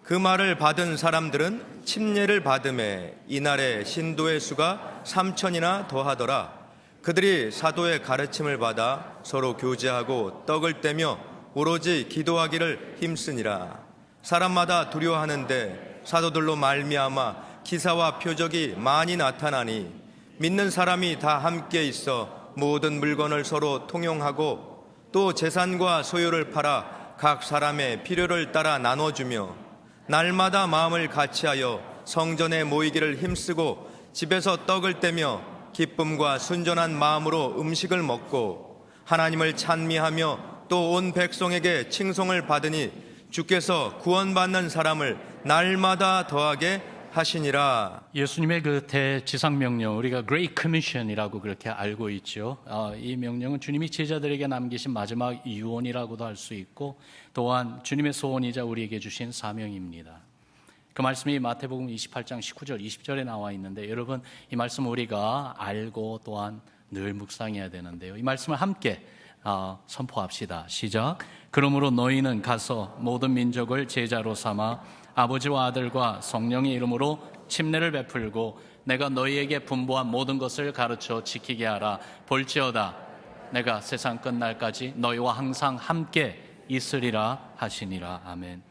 그 말을 받은 사람들은 침례를 받음에 이날에 신도의 수가 3,000이나 더하더라. 그들이 사도의 가르침을 받아 서로 교제하고 떡을 떼며 오로지 기도하기를 힘쓰니라. 사람마다 두려워하는데 사도들로 말미암아 기사와 표적이 많이 나타나니 믿는 사람이 다 함께 있어 모든 물건을 서로 통용하고 또 재산과 소유를 팔아 각 사람의 필요를 따라 나눠주며 날마다 마음을 같이하여 성전에 모이기를 힘쓰고 집에서 떡을 떼며 기쁨과 순전한 마음으로 음식을 먹고 하나님을 찬미하며 또 온 백성에게 칭송을 받으니 주께서 구원받는 사람을 날마다 더하게 하시니라. 예수님의 그 대지상명령, 우리가 Great Commission이라고 그렇게 알고 있죠. 이 명령은 주님이 제자들에게 남기신 마지막 유언이라고도 할 수 있고 또한 주님의 소원이자 우리에게 주신 사명입니다. 그 말씀이 마태복음 28장 19절 20절에 나와 있는데 여러분 이 말씀 우리가 알고 또한 늘 묵상해야 되는데요. 이 말씀을 함께 선포합시다. 시작. 그러므로 너희는 가서 모든 민족을 제자로 삼아 아버지와 아들과 성령의 이름으로 침례를 베풀고 내가 너희에게 분부한 모든 것을 가르쳐 지키게 하라. 볼지어다 내가 세상 끝날까지 너희와 항상 함께 있으리라 하시니라. 아멘.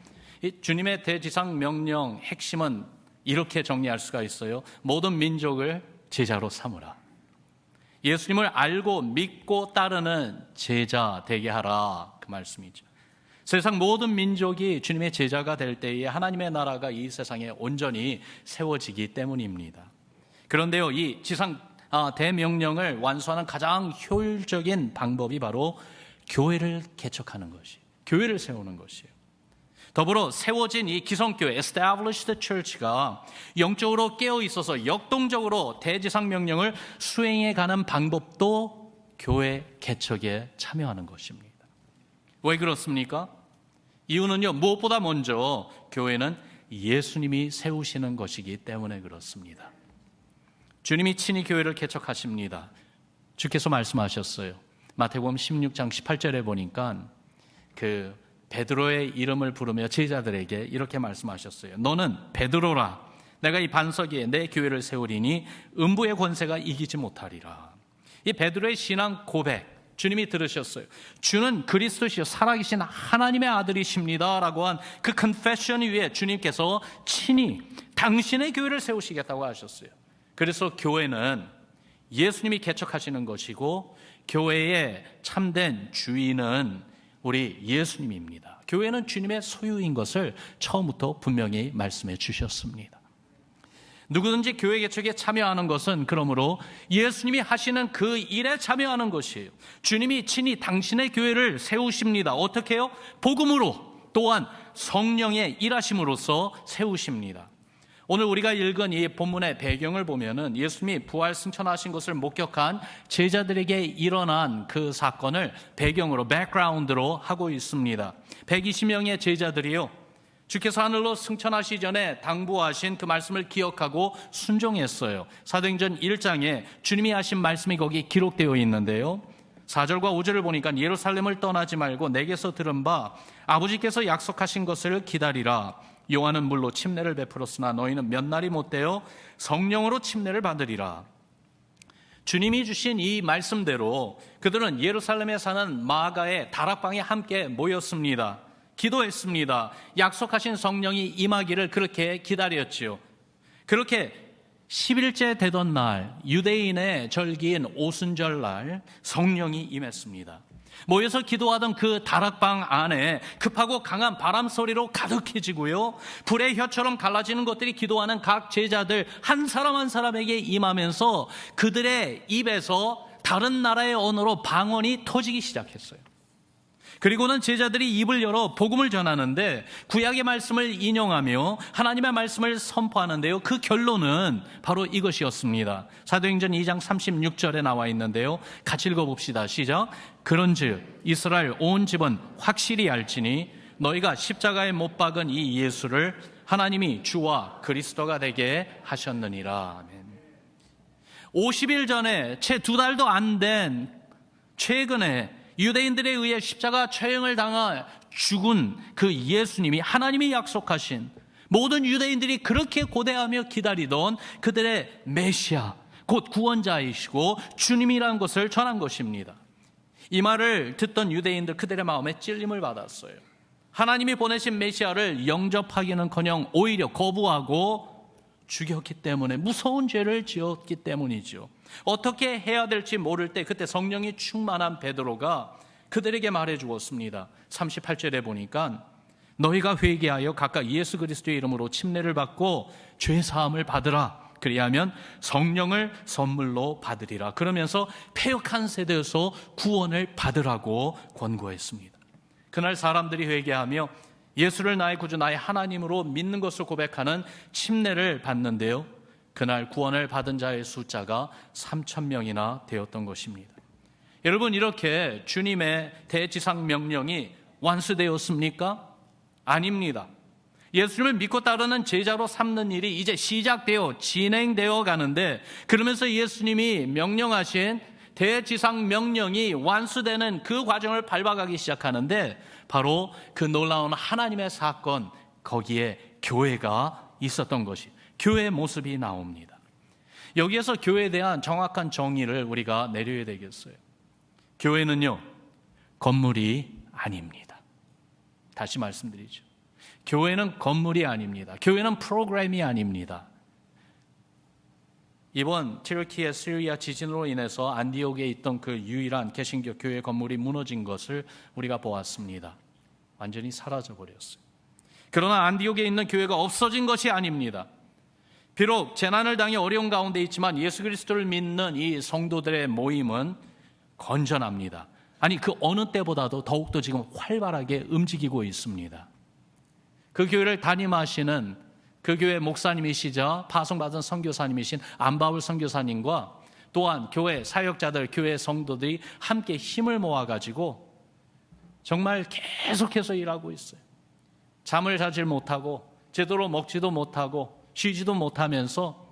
이 주님의 대지상 명령 핵심은 이렇게 정리할 수가 있어요. 모든 민족을 제자로 삼으라. 예수님을 알고 믿고 따르는 제자 되게 하라. 그 말씀이죠. 세상 모든 민족이 주님의 제자가 될 때에 하나님의 나라가 이 세상에 온전히 세워지기 때문입니다. 그런데요, 이 지상 대명령을 완수하는 가장 효율적인 방법이 바로 교회를 개척하는 것이, 교회를 세우는 것이에요. 더불어 세워진 이 기성교회, Established Church가 영적으로 깨어 있어서 역동적으로 대지상 명령을 수행해 가는 방법도 교회 개척에 참여하는 것입니다. 왜 그렇습니까? 이유는요, 무엇보다 먼저 교회는 예수님이 세우시는 것이기 때문에 그렇습니다. 주님이 친히 교회를 개척하십니다. 주께서 말씀하셨어요. 마태복음 16장 18절에 보니까 그 베드로의 이름을 부르며 제자들에게 이렇게 말씀하셨어요. 너는 베드로라. 내가 이 반석 위에 내 교회를 세우리니 음부의 권세가 이기지 못하리라. 이 베드로의 신앙 고백 주님이 들으셨어요. 주는 그리스도시요 살아계신 하나님의 아들이십니다 라고 한 그 컨페션 위에 주님께서 친히 당신의 교회를 세우시겠다고 하셨어요. 그래서 교회는 예수님이 개척하시는 것이고 교회의 참된 주인은 우리 예수님입니다. 교회는 주님의 소유인 것을 처음부터 분명히 말씀해 주셨습니다. 누구든지 교회 개척에 참여하는 것은 그러므로 예수님이 하시는 그 일에 참여하는 것이에요. 주님이 친히 당신의 교회를 세우십니다. 어떻게 해요? 복음으로 또한 성령의 일하심으로써 세우십니다. 오늘 우리가 읽은 이 본문의 배경을 보면은 예수님이 부활 승천하신 것을 목격한 제자들에게 일어난 그 사건을 배경으로 백그라운드로 하고 있습니다. 120명의 제자들이요, 주께서 하늘로 승천하시기 전에 당부하신 그 말씀을 기억하고 순종했어요. 사도행전 1장에 주님이 하신 말씀이 거기 기록되어 있는데요, 4절과 5절을 보니까 예루살렘을 떠나지 말고 내게서 들은 바 아버지께서 약속하신 것을 기다리라. 요한은 물로 침례를 베풀었으나 너희는 몇 날이 못되어 성령으로 침례를 받으리라. 주님이 주신 이 말씀대로 그들은 예루살렘에 사는 마가의 다락방에 함께 모였습니다. 기도했습니다. 약속하신 성령이 임하기를 그렇게 기다렸지요. 그렇게 10일째 되던 날, 유대인의 절기인 오순절날 성령이 임했습니다. 모여서 기도하던 그 다락방 안에 급하고 강한 바람 소리로 가득해지고요, 불의 혀처럼 갈라지는 것들이 기도하는 각 제자들 한 사람 한 사람에게 임하면서 그들의 입에서 다른 나라의 언어로 방언이 터지기 시작했어요. 그리고는 제자들이 입을 열어 복음을 전하는데 구약의 말씀을 인용하며 하나님의 말씀을 선포하는데요, 그 결론은 바로 이것이었습니다. 사도행전 2장 36절에 나와 있는데요, 같이 읽어봅시다. 시작. 그런즉 이스라엘 온 집은 확실히 알지니 너희가 십자가에 못 박은 이 예수를 하나님이 주와 그리스도가 되게 하셨느니라. 아멘. 50일 전에 채 2달도 안 된 최근에 유대인들에 의해 십자가 처형을 당하 죽은 그 예수님이 하나님이 약속하신 모든 유대인들이 그렇게 고대하며 기다리던 그들의 메시아, 곧 구원자이시고 주님이라는 것을 전한 것입니다. 이 말을 듣던 유대인들 그들의 마음에 찔림을 받았어요. 하나님이 보내신 메시아를 영접하기는커녕 오히려 거부하고 죽였기 때문에, 무서운 죄를 지었기 때문이죠. 어떻게 해야 될지 모를 때 그때 성령이 충만한 베드로가 그들에게 말해 주었습니다. 38절에 보니까 너희가 회개하여 각각 예수 그리스도의 이름으로 침례를 받고 죄 사함을 받으라. 그리하면 성령을 선물로 받으리라. 그러면서 패역한 세대에서 구원을 받으라고 권고했습니다. 그날 사람들이 회개하며 예수를 나의 구주, 나의 하나님으로 믿는 것을 고백하는 침례를 받는데요, 그날 구원을 받은 자의 숫자가 3,000명이나 되었던 것입니다. 여러분, 이렇게 주님의 대지상 명령이 완수되었습니까? 아닙니다. 예수님을 믿고 따르는 제자로 삼는 일이 이제 시작되어 진행되어 가는데, 그러면서 예수님이 명령하신 대지상 명령이 완수되는 그 과정을 밟아가기 시작하는데, 바로 그 놀라운 하나님의 사건, 거기에 교회가 있었던 것이, 교회의 모습이 나옵니다. 여기에서 교회에 대한 정확한 정의를 우리가 내려야 되겠어요. 교회는요, 건물이 아닙니다. 다시 말씀드리죠. 교회는 건물이 아닙니다. 교회는 프로그램이 아닙니다. 이번 튀르키예 시리아 지진으로 인해서 안디옥에 있던 그 유일한 개신교 교회 건물이 무너진 것을 우리가 보았습니다. 완전히 사라져버렸어요. 그러나 안디옥에 있는 교회가 없어진 것이 아닙니다. 비록 재난을 당해 어려운 가운데 있지만 예수 그리스도를 믿는 이 성도들의 모임은 건전합니다. 아니, 그 어느 때보다도 더욱더 지금 활발하게 움직이고 있습니다. 그 교회를 담임하시는 그 교회 목사님이시자 파송받은 선교사님이신 안바울 선교사님과 또한 교회 사역자들, 교회 성도들이 함께 힘을 모아가지고 정말 계속해서 일하고 있어요. 잠을 자질 못하고 제대로 먹지도 못하고 쉬지도 못하면서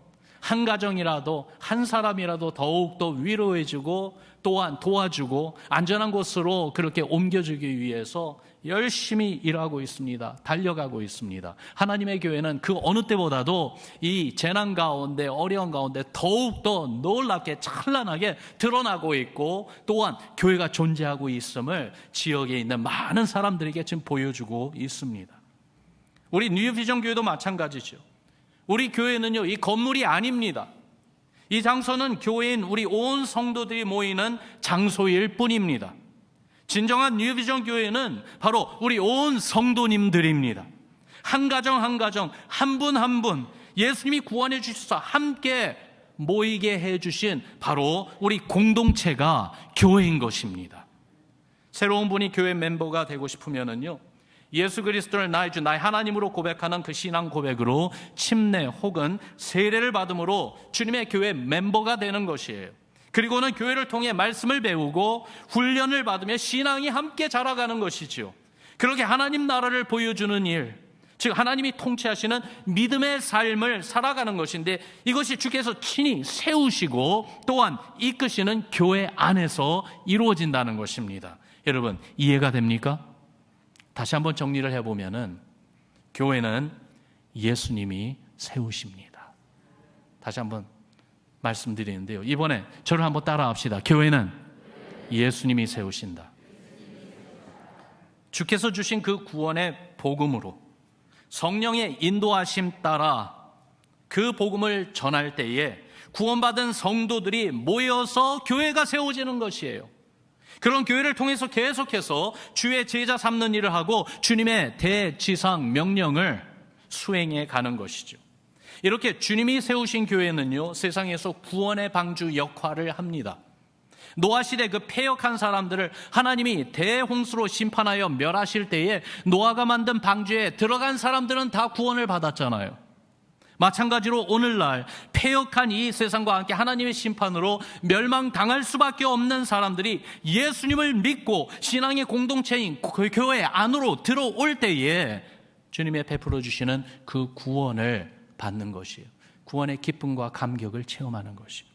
한 가정이라도, 한 사람이라도 더욱더 위로해주고 또한 도와주고 안전한 곳으로 그렇게 옮겨주기 위해서 열심히 일하고 있습니다. 달려가고 있습니다. 하나님의 교회는 그 어느 때보다도 이 재난 가운데, 어려운 가운데 더욱더 놀랍게 찬란하게 드러나고 있고, 또한 교회가 존재하고 있음을 지역에 있는 많은 사람들에게 지금 보여주고 있습니다. 우리 뉴비전 교회도 마찬가지죠. 우리 교회는요, 이 건물이 아닙니다. 이 장소는 교회인 우리 온 성도들이 모이는 장소일 뿐입니다. 진정한 뉴비전 교회는 바로 우리 온 성도님들입니다. 한 가정 한 가정, 한 분 한 분, 예수님이 구원해 주셔서 함께 모이게 해주신 바로 우리 공동체가 교회인 것입니다. 새로운 분이 교회 멤버가 되고 싶으면은요, 예수 그리스도를 나의 주, 나의 하나님으로 고백하는 그 신앙 고백으로 침례 혹은 세례를 받음으로 주님의 교회 멤버가 되는 것이에요. 그리고는 교회를 통해 말씀을 배우고 훈련을 받으며 신앙이 함께 자라가는 것이죠. 그렇게 하나님 나라를 보여주는 일, 즉 하나님이 통치하시는 믿음의 삶을 살아가는 것인데, 이것이 주께서 친히 세우시고 또한 이끄시는 교회 안에서 이루어진다는 것입니다. 여러분, 이해가 됩니까? 다시 한번 정리를 해보면은 교회는 예수님이 세우십니다. 다시 한번 말씀드리는데요, 이번에 저를 한번 따라합시다. 교회는 예수님이 세우신다. 주께서 주신 그 구원의 복음으로 성령의 인도하심 따라 그 복음을 전할 때에 구원받은 성도들이 모여서 교회가 세워지는 것이에요. 그런 교회를 통해서 계속해서 주의 제자 삼는 일을 하고 주님의 대지상 명령을 수행해 가는 것이죠. 이렇게 주님이 세우신 교회는요, 세상에서 구원의 방주 역할을 합니다. 노아 시대 그 패역한 사람들을 하나님이 대홍수로 심판하여 멸하실 때에 노아가 만든 방주에 들어간 사람들은 다 구원을 받았잖아요. 마찬가지로 오늘날 패역한 이 세상과 함께 하나님의 심판으로 멸망당할 수밖에 없는 사람들이 예수님을 믿고 신앙의 공동체인 그 교회 안으로 들어올 때에 주님의 베풀어 주시는 그 구원을 받는 것이에요. 구원의 기쁨과 감격을 체험하는 것이에요.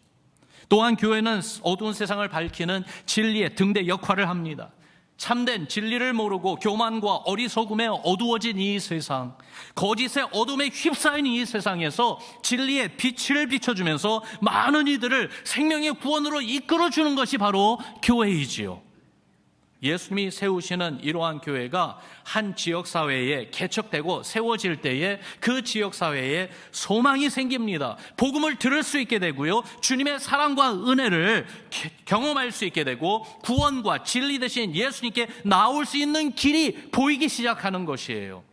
또한 교회는 어두운 세상을 밝히는 진리의 등대 역할을 합니다. 참된 진리를 모르고 교만과 어리석음에 어두워진 이 세상, 거짓의 어둠에 휩싸인 이 세상에서 진리의 빛을 비춰주면서 많은 이들을 생명의 구원으로 이끌어주는 것이 바로 교회이지요. 예수님이 세우시는 이러한 교회가 한 지역사회에 개척되고 세워질 때에 그 지역사회에 소망이 생깁니다. 복음을 들을 수 있게 되고요, 주님의 사랑과 은혜를 경험할 수 있게 되고, 구원과 진리 대신 예수님께 나올 수 있는 길이 보이기 시작하는 것이에요.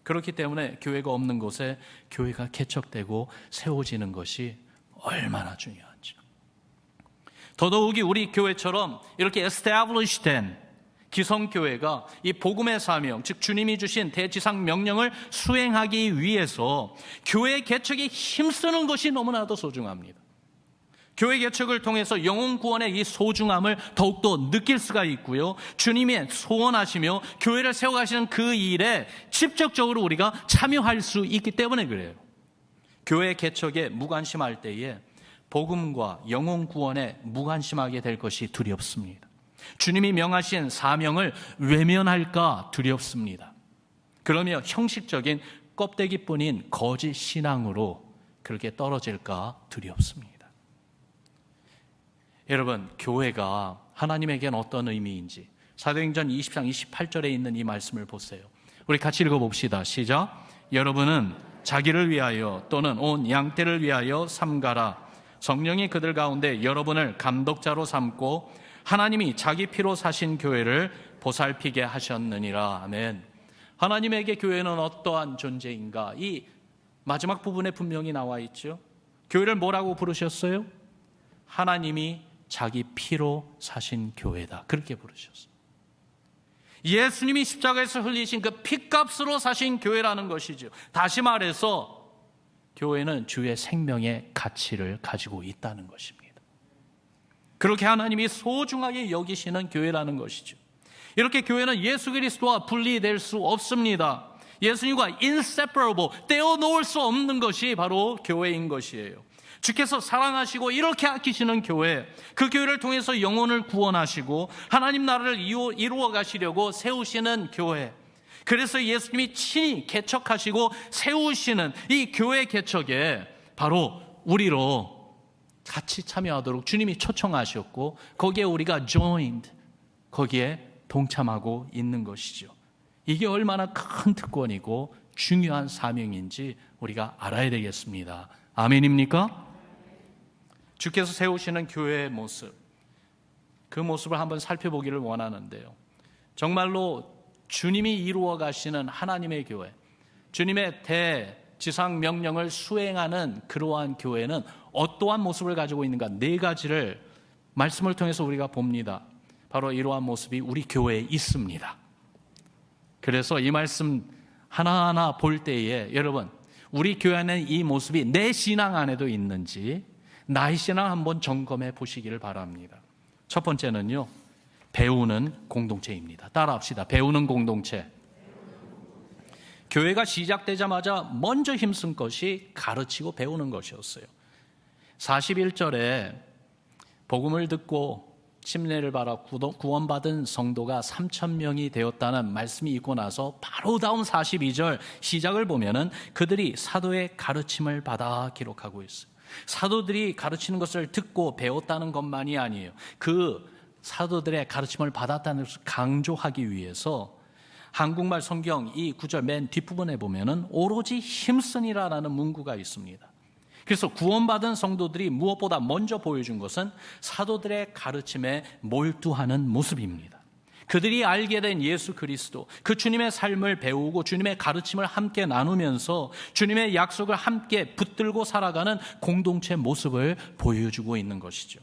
그렇기 때문에 교회가 없는 곳에 교회가 개척되고 세워지는 것이 얼마나 중요한지. 더더욱이 우리 교회처럼 이렇게 established 된 기성교회가 이 복음의 사명, 즉 주님이 주신 대지상 명령을 수행하기 위해서 교회 개척에 힘쓰는 것이 너무나도 소중합니다. 교회 개척을 통해서 영혼 구원의 이 소중함을 더욱더 느낄 수가 있고요, 주님이 소원하시며 교회를 세워가시는 그 일에 직접적으로 우리가 참여할 수 있기 때문에 그래요. 교회 개척에 무관심할 때에 복음과 영혼 구원에 무관심하게 될 것이 두렵습니다. 주님이 명하신 사명을 외면할까 두렵습니다. 그러며 형식적인 껍데기뿐인 거짓 신앙으로 그렇게 떨어질까 두렵습니다. 여러분, 교회가 하나님에겐 어떤 의미인지 사도행전 20장 28절에 있는 이 말씀을 보세요. 우리 같이 읽어봅시다. 시작. 여러분은 자기를 위하여 또는 온 양떼를 위하여 삼가라. 성령이 그들 가운데 여러분을 감독자로 삼고 하나님이 자기 피로 사신 교회를 보살피게 하셨느니라. 아멘. 하나님에게 교회는 어떠한 존재인가? 이 마지막 부분에 분명히 나와 있죠. 교회를 뭐라고 부르셨어요? 하나님이 자기 피로 사신 교회다, 그렇게 부르셨어요. 예수님이 십자가에서 흘리신 그 피값으로 사신 교회라는 것이죠. 다시 말해서 교회는 주의 생명의 가치를 가지고 있다는 것입니다. 그렇게 하나님이 소중하게 여기시는 교회라는 것이죠. 이렇게 교회는 예수 그리스도와 분리될 수 없습니다. 예수님과 inseparable, 떼어놓을 수 없는 것이 바로 교회인 것이에요. 주께서 사랑하시고 이렇게 아끼시는 교회, 그 교회를 통해서 영혼을 구원하시고 하나님 나라를 이루어 가시려고 세우시는 교회, 그래서 예수님이 친히 개척하시고 세우시는 이 교회 개척에 바로 우리로 같이 참여하도록 주님이 초청하셨고, 거기에 우리가 joined, 거기에 동참하고 있는 것이죠. 이게 얼마나 큰 특권이고 중요한 사명인지 우리가 알아야 되겠습니다. 아멘입니까? 주께서 세우시는 교회의 모습, 그 모습을 한번 살펴보기를 원하는데요, 정말로 주님이 이루어 가시는 하나님의 교회, 주님의 대지상 명령을 수행하는 그러한 교회는 어떠한 모습을 가지고 있는가? 네 가지를 말씀을 통해서 우리가 봅니다. 바로 이러한 모습이 우리 교회에 있습니다. 그래서 이 말씀 하나하나 볼 때에 여러분, 우리 교회 안에 이 모습이 내 신앙 안에도 있는지 나의 신앙 한번 점검해 보시기를 바랍니다. 첫 번째는요, 배우는 공동체입니다. 따라합시다. 배우는 공동체. 교회가 시작되자마자 먼저 힘쓴 것이 가르치고 배우는 것이었어요. 41절에 복음을 듣고 침례를 받아 구원받은 성도가 3,000명이 되었다는 말씀이 있고 나서 바로 다음 42절 시작을 보면은 그들이 사도의 가르침을 받아 기록하고 있어요. 사도들이 가르치는 것을 듣고 배웠다는 것만이 아니에요. 그 사도들의 가르침을 받았다는 것을 강조하기 위해서 한국말 성경 이 구절 맨 뒷부분에 보면은 오로지 힘쓰니라라는 문구가 있습니다. 그래서 구원받은 성도들이 무엇보다 먼저 보여준 것은 사도들의 가르침에 몰두하는 모습입니다. 그들이 알게 된 예수 그리스도, 그 주님의 삶을 배우고 주님의 가르침을 함께 나누면서 주님의 약속을 함께 붙들고 살아가는 공동체 모습을 보여주고 있는 것이죠.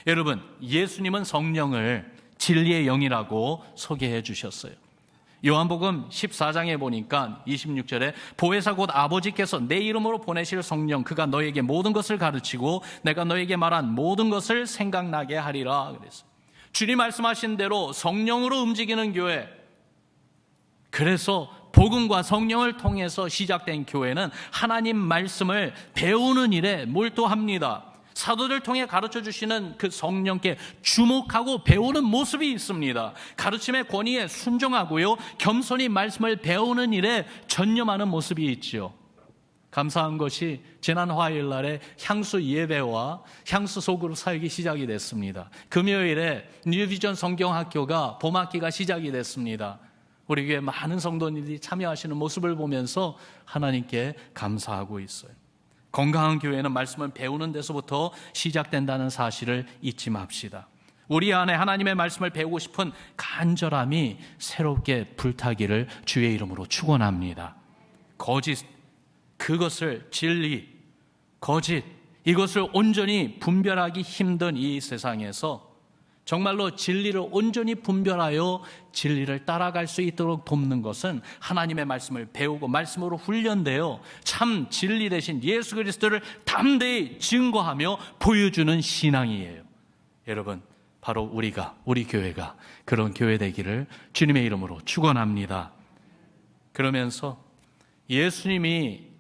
여러분, 예수님은 성령을 진리의 영이라고 소개해 주셨어요. 요한복음 14장에 보니까 26절에 보혜사 곧 아버지께서 내 이름으로 보내실 성령, 그가 너에게 모든 것을 가르치고 내가 너에게 말한 모든 것을 생각나게 하리라 그랬어요. 주님 말씀하신 대로 성령으로 움직이는 교회, 그래서 복음과 성령을 통해서 시작된 교회는 하나님 말씀을 배우는 일에 몰두합니다. 사도들 통해 가르쳐 주시는 그 성령께 주목하고 배우는 모습이 있습니다. 가르침의 권위에 순종하고요, 겸손히 말씀을 배우는 일에 전념하는 모습이 있지요. 감사한 것이 지난 화요일 날에 향수 예배와 향수 소그룹 사역이 시작이 됐습니다. 금요일에 뉴비전 성경학교가 봄학기가 시작이 됐습니다. 우리 교회 많은 성도님들이 참여하시는 모습을 보면서 하나님께 감사하고 있어요. 건강한 교회는 말씀을 배우는 데서부터 시작된다는 사실을 잊지 맙시다. 우리 안에 하나님의 말씀을 배우고 싶은 간절함이 새롭게 불타기를 주의 이름으로 축원합니다. 거짓, 그것을 진리, 거짓, 이것을 온전히 분별하기 힘든 이 세상에서 정말로 진리를 온전히 분별하여 진리를 따라갈 수 있도록 돕는 것은 하나님의 말씀을 배우고 말씀으로 훈련되어 참 진리 대신 예수 그리스도를 담대히 증거하며 보여주는 신앙이에요. 여러분, 바로 우리 교회가 그런 교회 되기를 주님의 이름으로 축원합니다. 그러면서 예수님이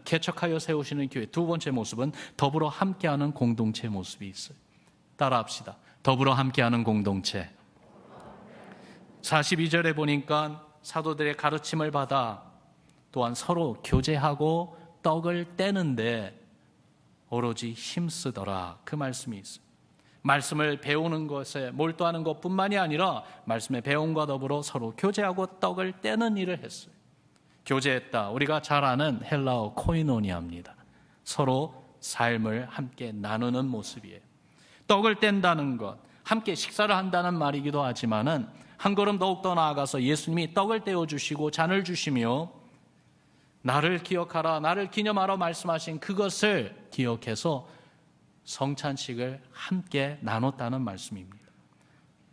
개척하여 세우시는 교회 두 번째 모습은 더불어 함께하는 공동체 모습이 있어요. 따라합시다. 더불어 함께하는 공동체. 42절에 보니까 사도들의 가르침을 받아 또한 서로 교제하고 떡을 떼는데 오로지 힘쓰더라, 그 말씀이 있어요. 말씀을 배우는 것에 몰두하는 것뿐만이 아니라 말씀의 배움과 더불어 서로 교제하고 떡을 떼는 일을 했어요. 교제했다, 우리가 잘 아는 헬라어 코이노니아입니다. 서로 삶을 함께 나누는 모습이에요. 떡을 뗀다는 것, 함께 식사를 한다는 말이기도 하지만은 한 걸음 더욱더 나아가서 예수님이 떡을 떼어주시고 잔을 주시며 나를 기억하라, 나를 기념하라 말씀하신 그것을 기억해서 성찬식을 함께 나눴다는 말씀입니다.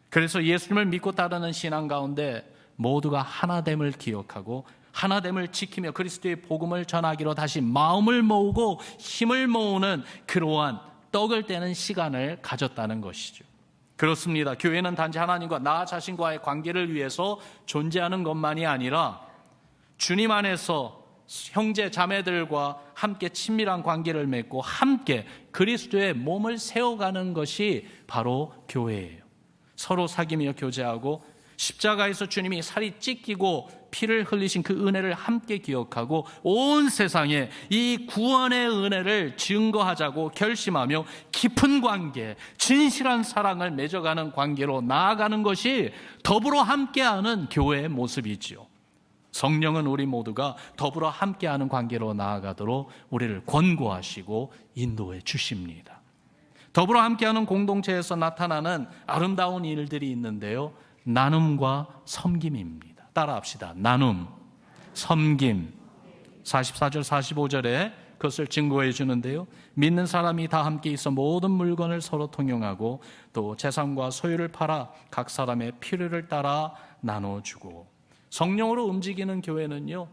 그래서 예수님을 믿고 따르는 신앙 가운데 모두가 하나됨을 기억하고 하나됨을 지키며 그리스도의 복음을 전하기로 다시 마음을 모으고 힘을 모으는 그러한 떡을 떼는 시간을 가졌다는 것이죠. 그렇습니다. 교회는 단지 하나님과 나 자신과의 관계를 위해서 존재하는 것만이 아니라 주님 안에서 형제 자매들과 함께 친밀한 관계를 맺고 함께 그리스도의 몸을 세워가는 것이 바로 교회예요. 서로 사귀며 교제하고 십자가에서 주님이 살이 찢기고 피를 흘리신 그 은혜를 함께 기억하고 온 세상에 이 구원의 은혜를 증거하자고 결심하며 깊은 관계, 진실한 사랑을 맺어가는 관계로 나아가는 것이 더불어 함께하는 교회의 모습이지요. 성령은 우리 모두가 더불어 함께하는 관계로 나아가도록 우리를 권고하시고 인도해 주십니다. 더불어 함께하는 공동체에서 나타나는 아름다운 일들이 있는데요, 나눔과 섬김입니다. 따라합시다. 나눔, 섬김. 44절 45절에 그것을 증거해 주는데요, 믿는 사람이 다 함께 있어 모든 물건을 서로 통용하고 또 재산과 소유를 팔아 각 사람의 필요를 따라 나눠주고. 성령으로 움직이는 교회는요,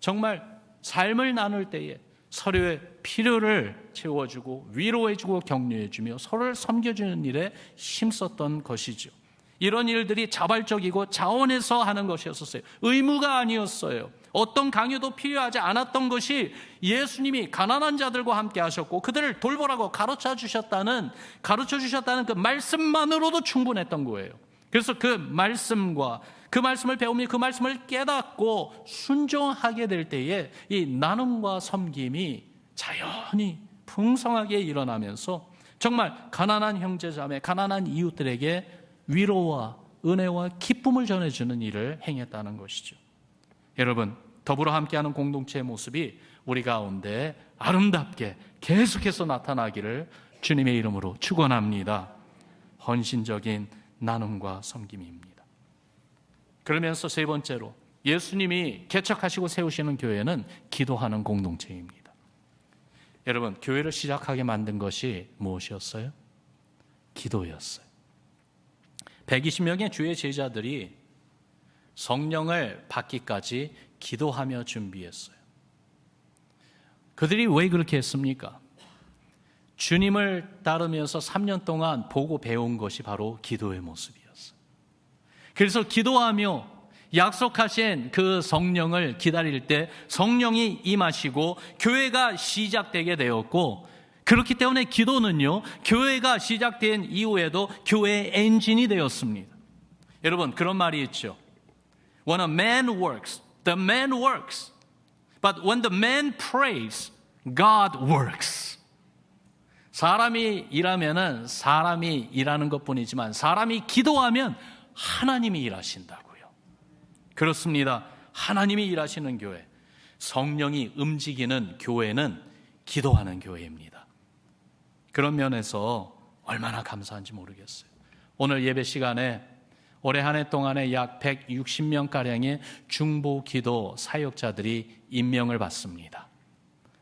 정말 삶을 나눌 때에 서로의 필요를 채워주고 위로해주고 격려해주며 서로를 섬겨주는 일에 힘썼던 것이죠. 이런 일들이 자발적이고 자원해서 하는 것이었어요. 의무가 아니었어요. 어떤 강요도 필요하지 않았던 것이 예수님이 가난한 자들과 함께 하셨고 그들을 돌보라고 가르쳐 주셨다는 그 말씀만으로도 충분했던 거예요. 그래서 그 말씀과 그 말씀을 배우며 그 말씀을 깨닫고 순종하게 될 때에 이 나눔과 섬김이 자연히 풍성하게 일어나면서 정말 가난한 형제자매, 가난한 이웃들에게 위로와 은혜와 기쁨을 전해주는 일을 행했다는 것이죠. 여러분, 더불어 함께하는 공동체의 모습이 우리 가운데 아름답게 계속해서 나타나기를 주님의 이름으로 축원합니다. 헌신적인 나눔과 섬김입니다. 그러면서 세 번째로 예수님이 개척하시고 세우시는 교회는 기도하는 공동체입니다. 여러분, 교회를 시작하게 만든 것이 무엇이었어요? 기도였어요. 120명의 주의 제자들이 성령을 받기까지 기도하며 준비했어요. 그들이 왜 그렇게 했습니까? 주님을 따르면서 3년 동안 보고 배운 것이 바로 기도의 모습이었어요. 그래서 기도하며 약속하신 그 성령을 기다릴 때 성령이 임하시고 교회가 시작되게 되었고, 그렇기 때문에 기도는요, 교회가 시작된 이후에도 교회의 엔진이 되었습니다. 여러분, 그런 말이 있죠. When a man works, the man works. But when the man prays, God works. 사람이 일하면은 사람이 일하는 것뿐이지만 사람이 기도하면 하나님이 일하신다고요. 그렇습니다. 하나님이 일하시는 교회, 성령이 움직이는 교회는 기도하는 교회입니다. 그런 면에서 얼마나 감사한지 모르겠어요. 오늘 예배 시간에 올해 한 해 동안에 약 160명가량의 중보기도 사역자들이 임명을 받습니다.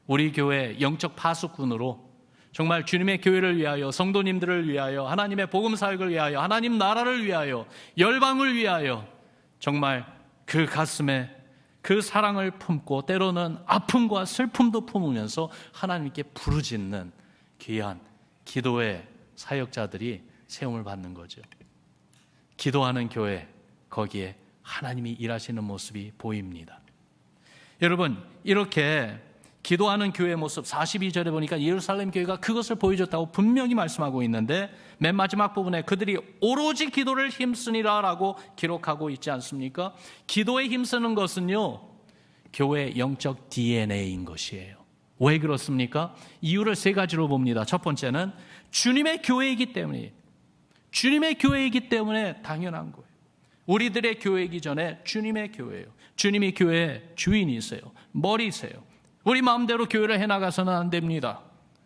우리 교회 영적 파수꾼으로 정말 주님의 교회를 위하여, 성도님들을 위하여, 하나님의 복음사역을 위하여, 하나님 나라를 위하여, 열방을 위하여 정말 그 가슴에 그 사랑을 품고 때로는 아픔과 슬픔도 품으면서 하나님께 부르짖는 귀한 기도의 사역자들이 세움을 받는 거죠. 기도하는 교회, 거기에 하나님이 일하시는 모습이 보입니다. 여러분, 이렇게 기도하는 교회의 모습 42절에 보니까 예루살렘 교회가 그것을 보여줬다고 분명히 말씀하고 있는데 맨 마지막 부분에 그들이 오로지 기도를 힘쓰니라 라고 기록하고 있지 않습니까? 기도에 힘쓰는 것은요, 교회의 영적 DNA인 것이에요. 왜 그렇습니까? 이유를 세 가지로 봅니다. 첫 번째는 주님의 교회이기 때문이에요. 주님의 교회이기 때문에 당연한 거예요. 우리들의 교회이기 전에 주님의 교회예요. 주님이 교회의 주인이세요. 머리세요. 우리 마음대로 교회를 해나가서는 안 됩니다.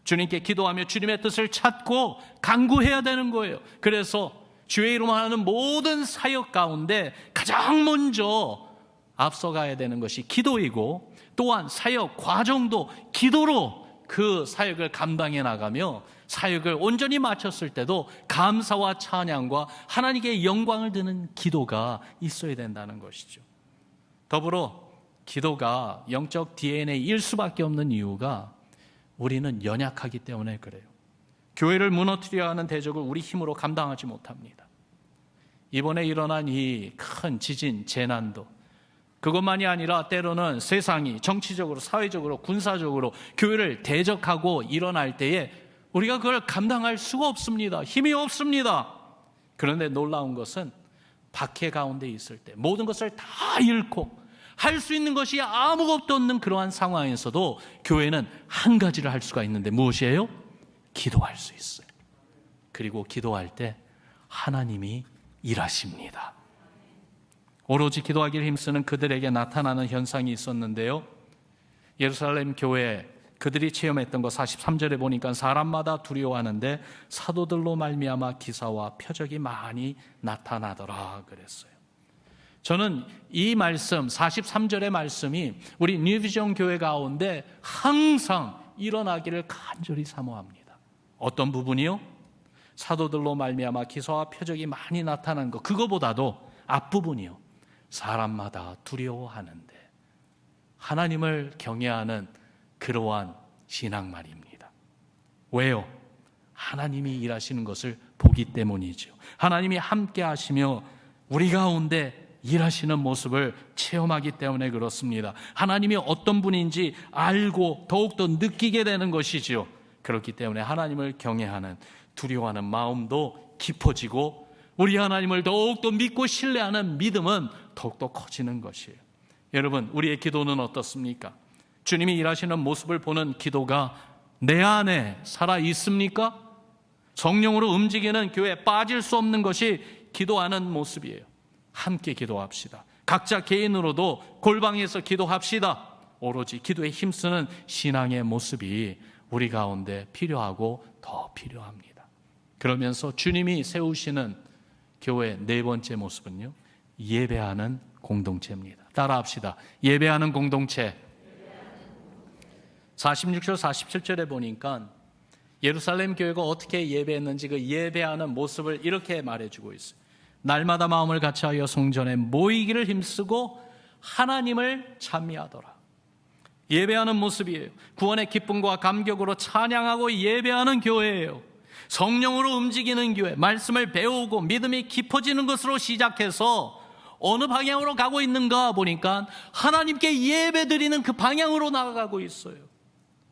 주님께 기도하며 주님의 뜻을 찾고 간구해야 되는 거예요. 그래서 주의 이름으로 하는 모든 사역 가운데 가장 먼저 앞서가야 되는 것이 기도이고, 또한 사역 과정도 기도로 그 사역을 감당해 나가며 사역을 온전히 마쳤을 때도 감사와 찬양과 하나님께 영광을 드는 기도가 있어야 된다는 것이죠. 더불어 기도가 영적 DNA일 수밖에 없는 이유가 우리는 연약하기 때문에 그래요. 교회를 무너뜨려 하는 대적을 우리 힘으로 감당하지 못합니다. 이번에 일어난 이 큰 지진, 재난도 그것만이 아니라 때로는 세상이 정치적으로, 사회적으로, 군사적으로 교회를 대적하고 일어날 때에 우리가 그걸 감당할 수가 없습니다. 힘이 없습니다. 그런데 놀라운 것은 박해 가운데 있을 때 모든 것을 다 잃고 할 수 있는 것이 아무것도 없는 그러한 상황에서도 교회는 한 가지를 할 수가 있는데 무엇이에요? 기도할 수 있어요. 그리고 기도할 때 하나님이 일하십니다. 오로지 기도하기를 힘쓰는 그들에게 나타나는 현상이 있었는데요, 예루살렘 교회 그들이 체험했던 거 43절에 보니까 사람마다 두려워하는데 사도들로 말미암아 기사와 표적이 많이 나타나더라 그랬어요. 저는 이 말씀 43절의 말씀이 우리 뉴비전 교회 가운데 항상 일어나기를 간절히 사모합니다. 어떤 부분이요? 사도들로 말미암아 기사와 표적이 많이 나타난 것, 그거보다도 앞부분이요, 사람마다 두려워하는데 하나님을 경외하는 그러한 신앙 말입니다. 왜요? 하나님이 일하시는 것을 보기 때문이죠. 하나님이 함께 하시며 우리 가운데 일하시는 모습을 체험하기 때문에 그렇습니다. 하나님이 어떤 분인지 알고 더욱더 느끼게 되는 것이지요. 그렇기 때문에 하나님을 경외하는, 두려워하는 마음도 깊어지고 우리 하나님을 더욱더 믿고 신뢰하는 믿음은 더욱더 커지는 것이에요. 여러분, 우리의 기도는 어떻습니까? 주님이 일하시는 모습을 보는 기도가 내 안에 살아 있습니까? 성령으로 움직이는 교회에 빠질 수 없는 것이 기도하는 모습이에요. 함께 기도합시다. 각자 개인으로도 골방에서 기도합시다. 오로지 기도에 힘쓰는 신앙의 모습이 우리 가운데 필요하고 더 필요합니다. 그러면서 주님이 세우시는 교회의 네 번째 모습은요, 예배하는 공동체입니다. 따라합시다. 예배하는 공동체. 46절 47절에 보니까 예루살렘 교회가 어떻게 예배했는지 그 예배하는 모습을 이렇게 말해주고 있어요. 날마다 마음을 같이하여 성전에 모이기를 힘쓰고 하나님을 찬미하더라. 예배하는 모습이에요. 구원의 기쁨과 감격으로 찬양하고 예배하는 교회예요. 성령으로 움직이는 교회, 말씀을 배우고 믿음이 깊어지는 것으로 시작해서 어느 방향으로 가고 있는가 보니까 하나님께 예배드리는 그 방향으로 나아가고 있어요.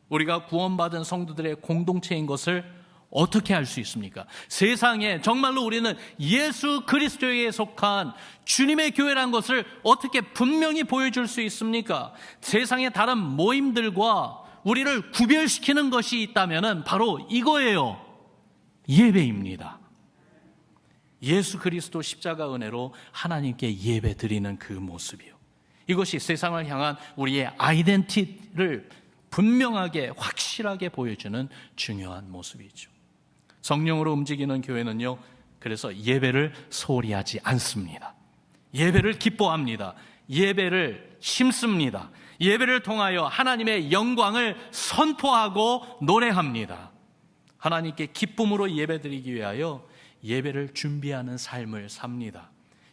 우리가 구원받은 성도들의 공동체인 것을 어떻게 알 수 있습니까? 세상에 정말로 우리는 예수 그리스도에 속한 주님의 교회라는 것을 어떻게 분명히 보여줄 수 있습니까? 세상의 다른 모임들과 우리를 구별시키는 것이 있다면 바로 이거예요. 예배입니다. 예수 그리스도 십자가 은혜로 하나님께 예배 드리는 그 모습이요. 이것이 세상을 향한 우리의 아이덴티티를 분명하게 확실하게 보여주는 중요한 모습이죠. 성령으로 움직이는 교회는요, 그래서 예배를 소홀히 하지 않습니다. 예배를 기뻐합니다. 예배를 심습니다. 예배를 통하여 하나님의 영광을 선포하고 노래합니다. 하나님께 기쁨으로 예배드리기 위하여 예배를 준비하는 삶을 삽니다.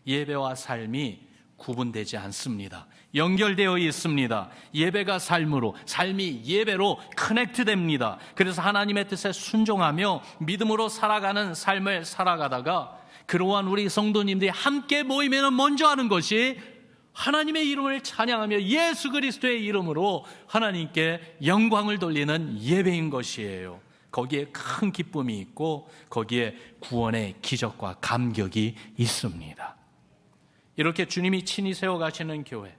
예배와 삶이 구분되지 않습니다. 연결되어 있습니다. 예배가 삶으로, 삶이 예배로 커넥트됩니다. 그래서 하나님의 뜻에 순종하며 믿음으로 살아가는 삶을 살아가다가 그러한 우리 성도님들이 함께 모이면 먼저 하는 것이 하나님의 이름을 찬양하며 예수 그리스도의 이름으로 하나님께 영광을 돌리는 예배인 것이에요. 거기에 큰 기쁨이 있고 거기에 구원의 기적과 감격이 있습니다. 이렇게 주님이 친히 세워가시는 교회,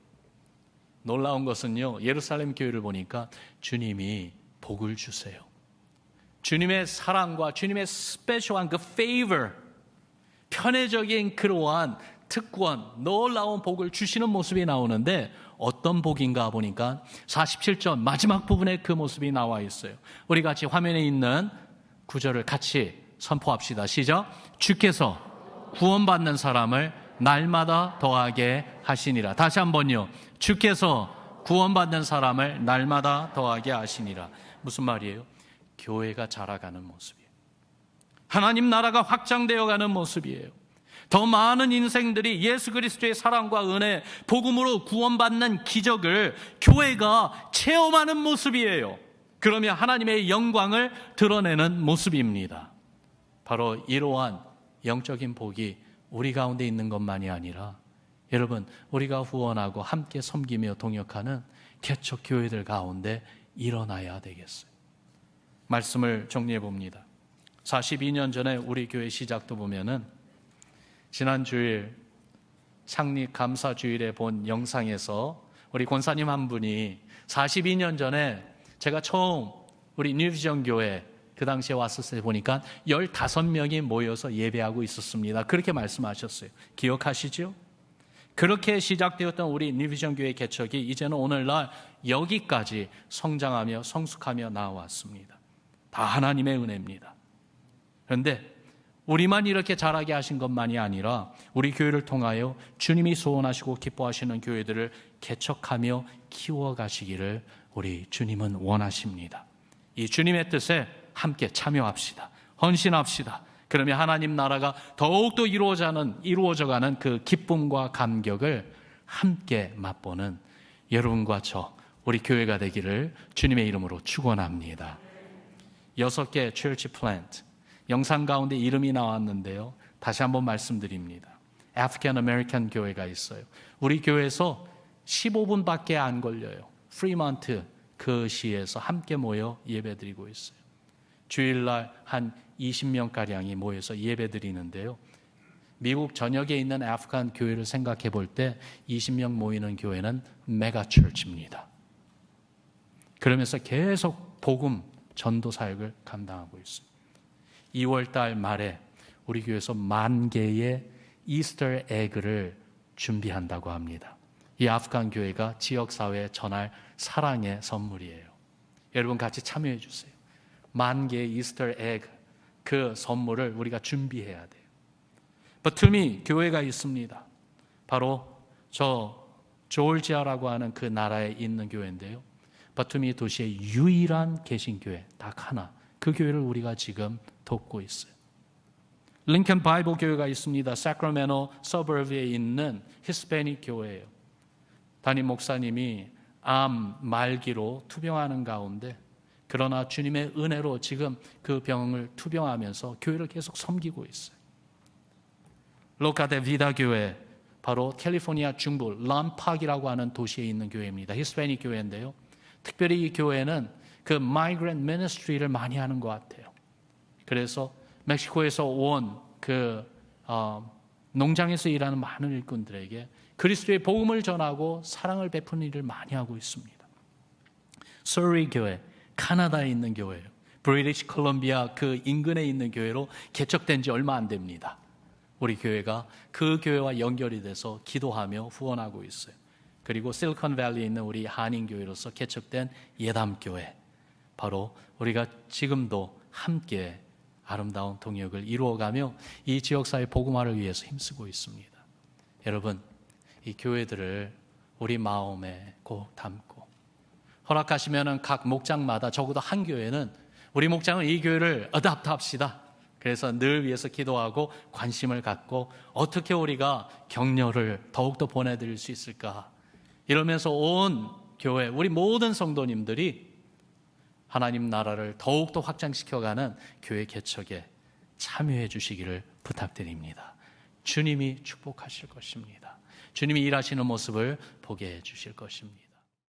놀라운 것은요, 예루살렘 교회를 보니까 주님이 복을 주세요. 주님의 사랑과 주님의 스페셜한 그 favor, 편애적인 그러한 특권, 놀라운 복을 주시는 모습이 나오는데 어떤 복인가 보니까 47절 마지막 부분에 그 모습이 나와 있어요. 우리 같이 화면에 있는 구절을 같이 선포합시다. 시작. 주께서 구원받는 사람을 날마다 더하게 하시니라. 다시 한번요. 주께서 구원받는 사람을 날마다 더하게 하시니라. 무슨 말이에요? 교회가 자라가는 모습이에요. 하나님 나라가 확장되어가는 모습이에요. 더 많은 인생들이 예수 그리스도의 사랑과 은혜, 복음으로 구원받는 기적을 교회가 체험하는 모습이에요. 그러면 하나님의 영광을 드러내는 모습입니다. 바로 이러한 영적인 복이 우리 가운데 있는 것만이 아니라 여러분, 우리가 후원하고 함께 섬기며 동역하는 개척 교회들 가운데 일어나야 되겠어요. 말씀을 정리해 봅니다. 42년 전에 우리 교회 시작도 보면은 지난 주일 창립 감사 주일에 본 영상에서 우리 권사님 한 분이 42년 전에 제가 처음 우리 뉴비전 교회 그 당시에 왔을 때 보니까 15명이 모여서 예배하고 있었습니다. 그렇게 말씀하셨어요. 기억하시죠? 그렇게 시작되었던 우리 뉴비전 교회 개척이 이제는 오늘날 여기까지 성장하며 성숙하며 나왔습니다. 다 하나님의 은혜입니다. 그런데 우리만 이렇게 자라게 하신 것만이 아니라 우리 교회를 통하여 주님이 소원하시고 기뻐하시는 교회들을 개척하며 키워가시기를 우리 주님은 원하십니다. 이 주님의 뜻에 함께 참여합시다. 헌신합시다. 그러면 하나님 나라가 더욱더 이루어져가는 그 기쁨과 감격을 함께 맛보는 여러분과 저 우리 교회가 되기를 주님의 이름으로 축원합니다. 6개 church plant 영상 가운데 이름이 나왔는데요. 다시 한번 말씀드립니다. 아프리칸 아메리칸 교회가 있어요. 우리 교회에서 15분밖에 안 걸려요. 프리먼트 그 시에서 함께 모여 예배드리고 있어요. 주일날 한 20명가량이 모여서 예배드리는데요. 미국 전역에 있는 아프리칸 교회를 생각해 볼 때 20명 모이는 교회는 메가처치입니다. 그러면서 계속 복음 전도 사역을 감당하고 있어요. 2월달 말에 우리 교회에서 10,000개의 이스터 에그를 준비한다고 합니다. 이 아프간 교회가 지역사회에 전할 사랑의 선물이에요. 여러분 같이 참여해 주세요. 10,000개의 이스터 에그, 그 선물을 우리가 준비해야 돼요. 버틀미 교회가 있습니다. 바로 저 조지아라고 하는 그 나라에 있는 교회인데요. 버틀미 도시의 유일한 개신교회 딱 하나, 그 교회를 우리가 지금 돕고 있어요. 링컨 바이블 교회가 있습니다. 사크라멘토 서버브에 있는 히스패닉 교회예요. 담임 목사님이 암 말기로 투병하는 가운데 그러나 주님의 은혜로 지금 그 병을 투병하면서 교회를 계속 섬기고 있어요. 로카데 비다 교회, 바로 캘리포니아 중부 람팍이라고 하는 도시에 있는 교회입니다. 히스패닉 교회인데요. 특별히 이 교회는 그 migrant ministry를 많이 하는 것 같아요. 그래서 멕시코에서 온 그 농장에서 일하는 많은 일꾼들에게 그리스도의 복음을 전하고 사랑을 베푸는 일을 많이 하고 있습니다. 서리 교회, 카나다에 있는 교회예요. 브리티시 콜롬비아 그 인근에 있는 교회로 개척된 지 얼마 안 됩니다. 우리 교회가 그 교회와 연결이 돼서 기도하며 후원하고 있어요. 그리고 실리콘밸리에 있는 우리 한인교회로서 개척된 예담교회, 바로 우리가 지금도 함께 아름다운 동역을 이루어가며 이 지역사회 복음화를 위해서 힘쓰고 있습니다. 여러분, 이 교회들을 우리 마음에 꼭 담고 허락하시면 각 목장마다 적어도 한 교회는 우리 목장은 이 교회를 어답트 합시다. 그래서 늘 위해서 기도하고 관심을 갖고 어떻게 우리가 격려를 더욱더 보내드릴 수 있을까, 이러면서 온 교회, 우리 모든 성도님들이 하나님 나라를 더욱더 확장시켜가는 교회 개척에 참여해 주시기를 부탁드립니다. 주님이 축복하실 것입니다. 주님이 일하시는 모습을 보게 해 주실 것입니다.